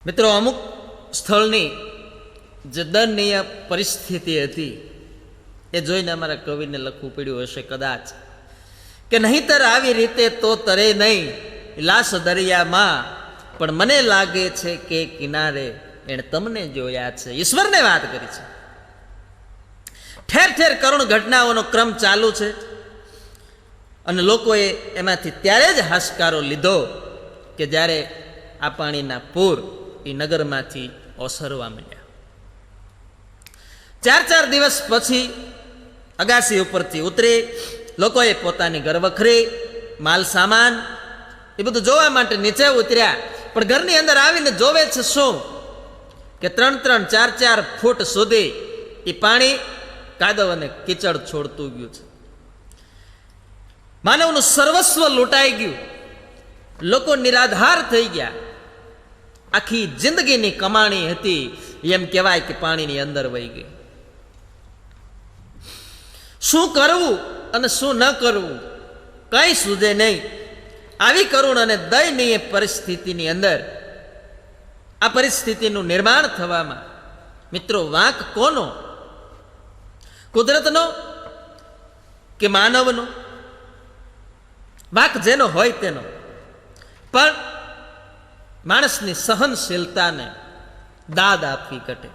મિત્રો, અમુક સ્થળની જે દયનીય પરિસ્થિતિ હતી એ જોઈને અમારા કવિને લખવું પડ્યું હશે કદાચ કે નહીંતર આવી રીતે તો તરે નહીં લાશ દરિયામાં, પણ મને લાગે છે કે કિનારે એણે તમને જોયા છે. ઈશ્વરને વાત કરી છે. ઠેર ઠેર કરુણ ઘટનાઓનો ક્રમ ચાલુ છે અને લોકોએ એમાંથી ત્યારે જ હાશકારો લીધો કે જ્યારે આ પાણીના પૂર એ નગરમાંથી ઓસરવા માંડ્યા. 4 દિવસ પછી અગાસી ઉપરથી ઉતરી લોકોએ પોતાની ઘરવખરી, માલ સામાન એ બધું જોવા માટે નીચે ઉતર્યા. પણ ઘરની અંદર આવીને જોવે છે શું કે 3-3, 4-4 ફૂટ સુધી એ પાણી કાદવ અને કીચડ છોડતું ગયું છે. માનવનું સર્વસ્વ લૂંટાઈ ગયું. લોકો નિરાધાર થઈ ગયા. આખી જિંદગીની કમાણી હતી એમ કહેવાય કે પાણીની અંદર વહી ગઈ. શું કરવું અને શું ન કરવું કંઈ સૂઝે નહીં. આવી કરુણ અને દયનીય પરિસ્થિતિની અંદર આ પરિસ્થિતિનું નિર્માણ થવામાં મિત્રો વાંક કોનો? કુદરતનો કે માનવનો? વાંક જેનો હોય તેનો. પણ માણસની સહનશીલતાને દાદ આપવી ઘટે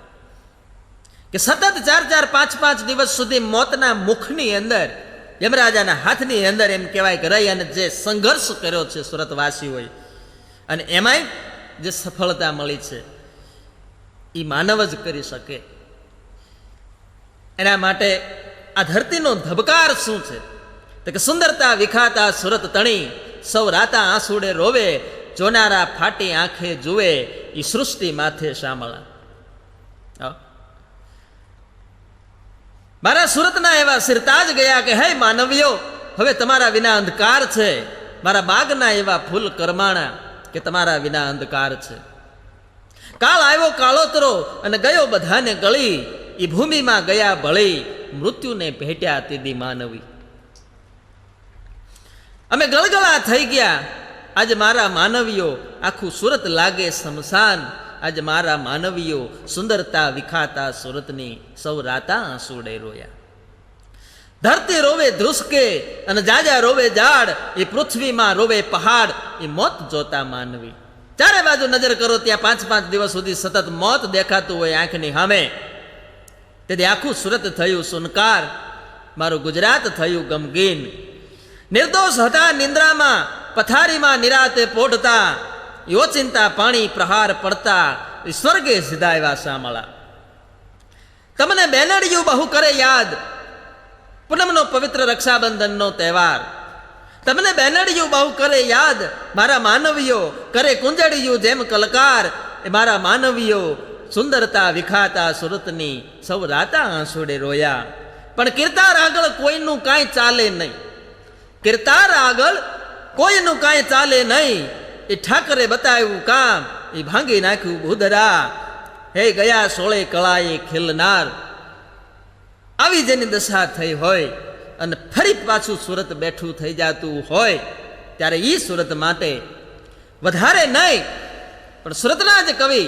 કે સતત 4-5 દિવસ સુધી મોતના મુખની અંદર, યમરાજાના હાથની અંદર એમ કહેવાય કે રહી અને જે સંઘર્ષ કર્યો છે સુરતવાસીઓએ, અને એમાંય જે સફળતા મળી છે એ માનવ જ કરી શકે. એના માટે આ ધરતીનો ધબકાર શું છે તો કે સુંદરતા વિખાતા સુરત તણી, સૌ રાતા આંસુડે રોવે, જોનારા ફાટી આંખે જુએ, એ સૃષ્ટિ માથે શામળા. મારા સુરતના એવા સિરતાજ ગયા કે હે માનવીઓ, હવે તમારા વિના અંધકાર છે. મારા બાગના એવા ફૂલ કરમાણા કે તમારા વિના અંધકાર છે. કાળ આવ્યો કાળોતરો અને ગયો બધાને ગળી, એ ભૂમિમાં ગયા ભળી, મૃત્યુને ભેટ્યા તેદી માનવી. અમે ગળગળા થઈ ગયા. આજે મારા માનવીઓ આખું સુરત લાગે શમશાન. આજે મારા માનવીઓ સુંદરતા વિખાતા સુરતની, સૌ રાતા આંસુડે રોયા. ધરતી રોવે ધ્રુસકે અને જાજા રોવે ઝાડ, એ પૃથ્વીમાં રોવે પહાડ, એ મોત જોતા માનવી. ચારે બાજુ નજર કરો ત્યાં 5 દિવસ સુધી સતત મોત દેખાતું હોય આંખની સામે. તેથી આખું સુરત થયું સુનકાર, મારું ગુજરાત થયું ગમગીન. નિર્દોષ હતા નિંદ્રામાં, પથારીમાં નિરાતે પોઢતા, ઓચિંતા પાણી પ્રહાર પડતા, સ્વર્ગે સીધા એવા શામળા. તમને બેનડિયું બહુ કરે યાદ, પૂનમનો પવિત્ર રક્ષાબંધનનો તહેવાર. તમને બેનડિયું બહુ કરે યાદ, મારા માનવીઓ કરે કુંજડિયું જેમ કલકાર. એ મારા માનવીઓ સુંદરતા વિખાતા સુરતની, સૌ રાતા આંસુડે રોયા. પણ કીર્તાર આગળ કોઈનું કાંઈ ચાલે નહીં. કીર્તાર આગળ કોઈનું કાંઈ ચાલે નહીં. એ ઠાકરે બતાવ્યું કામ, એ ભાંગી નાખ્યું ભૂધરા. હે ગયા 16 કળાએ ખીલનાર. આવી જેની દશા થઈ હોય અને ફરી પાછું સુરત બેઠું થઈ જતું હોય ત્યારે એ સુરત માટે વધારે નહીં પણ સુરતના જ કવિ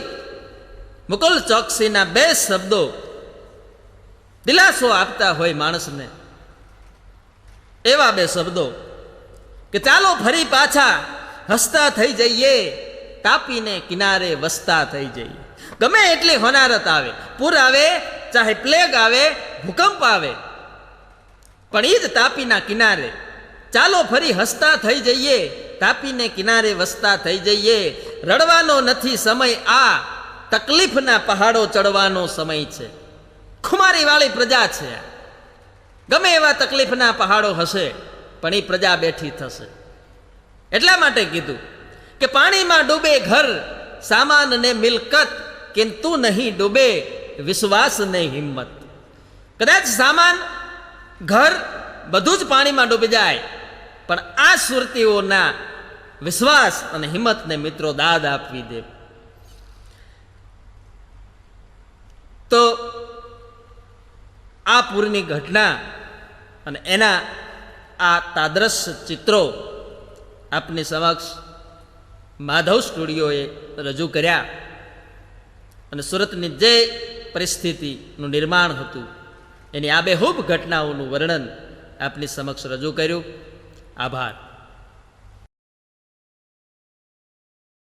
મુકુલ ચોકસીના 2 શબ્દો દિલાસો આપતા હોય માણસને. એવા 2 શબ્દો કે ચાલો ફરી પાછા હસતા થઈ જઈએ, તાપીને કિનારે વસતા થઈ જઈએ. ગમે એટલી હોનારત આવે, પૂર આવે, ચાહે પ્લેગ આવે, ભૂકંપ આવે, પણ એ જ તાપીના કિનારે ચાલો ફરી હસતા થઈ જઈએ, તાપીને કિનારે વસતા થઈ જઈએ. રડવાનો નથી સમય, આ તકલીફના પહાડો ચડવાનો સમય છે. ખુમારી વાળી પ્રજા છે. ગમે એવા તકલીફના પહાડો હશે પણ એ પ્રજા બેઠી થશે. એટલા માટે કીધું કે પાણીમાં ડૂબે ઘર, સામાન ને મિલકત, કિંતુ નહીં ડૂબે વિશ્વાસ ને હિંમત. કદાચ સામાન, ઘર બધું જ પાણીમાં ડૂબી જાય પણ આ સુરતીઓના વિશ્વાસ અને હિંમતને મિત્રો દાદ આપવી દે. તો આ પૂરની ઘટના અને એના આ તાદ્રશ્ય ચિત્રો આપની સમક્ષ માધવ સ્ટુડિયોએ રજૂ કર્યા. અને સુરતની જે પરિસ્થિતિનું નિર્માણ હતું એની આબેહૂબ ઘટનાઓનું વર્ણન આપની સમક્ષ રજૂ કર્યું. આભાર.